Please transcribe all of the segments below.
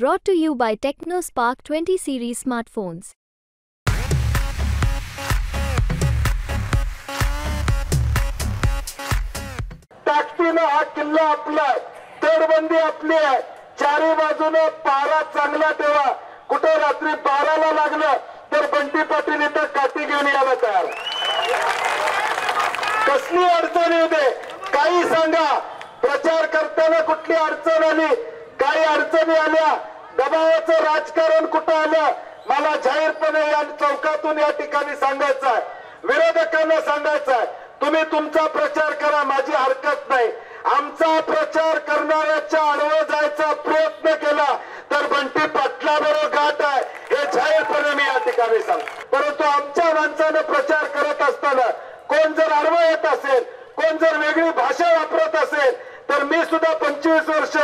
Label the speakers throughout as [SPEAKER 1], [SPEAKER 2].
[SPEAKER 1] Brought to you by TechnoSpark 20 series smartphones.
[SPEAKER 2] ताकदीने हा किल्ला आपला आहे, तटबंदी आपली आहे, चारी बाजूने पारा चांगला ठेवा. कुठे रात्री 12ला लागलं तर बंटी पाटील इथं काठी घेऊन यायला तयार. कसली अडचण येऊ दे, काही सांगा. प्रचार करताना कुठली अडचण आली, काही अडचणी आल्या, दबावाचं राजकारण कुठं आलं, मला जाहीरपणे या चौकातून या ठिकाणी सांगायचं आहे. विरोधकांना सांगायचं आहे, तुम्ही तुमचा प्रचार करा, माझी हरकत नाही. आमचा प्रचार करणाऱ्याच्या आडवं जायचा प्रयत्न केला तर बंटी पाटलाबरोबर गाठ आहे, हे जाहीरपणे मी या ठिकाणी सांगतो. परंतु आमच्या माणसानं प्रचार करत असताना कोण जर आडवं येत असेल, कोण जर वेगळी भाषा वापरत असेल, तर मी सुद्धा 25 वर्ष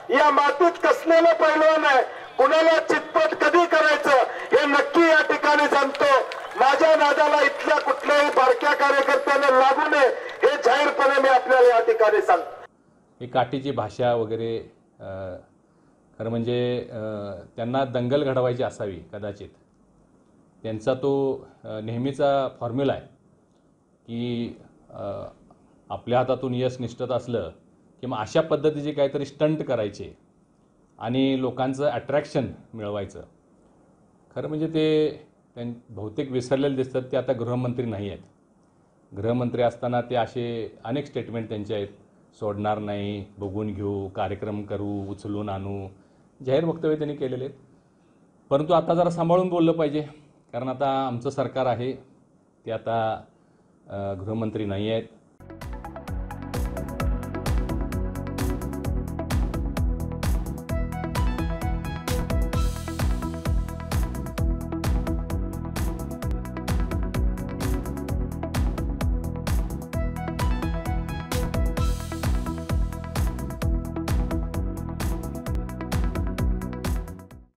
[SPEAKER 2] या मातीत कसलेलं पहिलवान आहे. कुणाला चितपट कधी करायचं हे नक्की या ठिकाणी जाणतो. माझ्या नादाला इथल्या कुठल्याही बारक्या कार्यकर्त्याने लागू नये हे जाहीरपणे मी आपल्याला या ठिकाणी सांगतो.
[SPEAKER 3] ही काठीची भाषा वगैरे खरं म्हणजे त्यांना दंगल घडवायची असावी कदाचित. त्यांचा तो नेहमीचा फॉर्म्युला आहे की आपल्या हातातून यश निष्ठत असलं की मग अशा पद्धतीचे काहीतरी स्टंट करायचे आणि लोकांचं अट्रॅक्शन मिळवायचं. खरं म्हणजे ते बहुतेक विसरलेले दिसतात. ते आता गृहमंत्री नाही आहेत. गृहमंत्री असताना ते असे अनेक स्टेटमेंट त्यांचे आहेत, सोडणार नाही, बघून घेऊ, कार्यक्रम करू, उचलून आणू, जाहीर वक्तव्य त्यांनी केलेले आहेत. परंतु आता जरा सांभाळून बोललं पाहिजे, कारण आता आमचं सरकार आहे, ते आता गृहमंत्री नाही आहेत.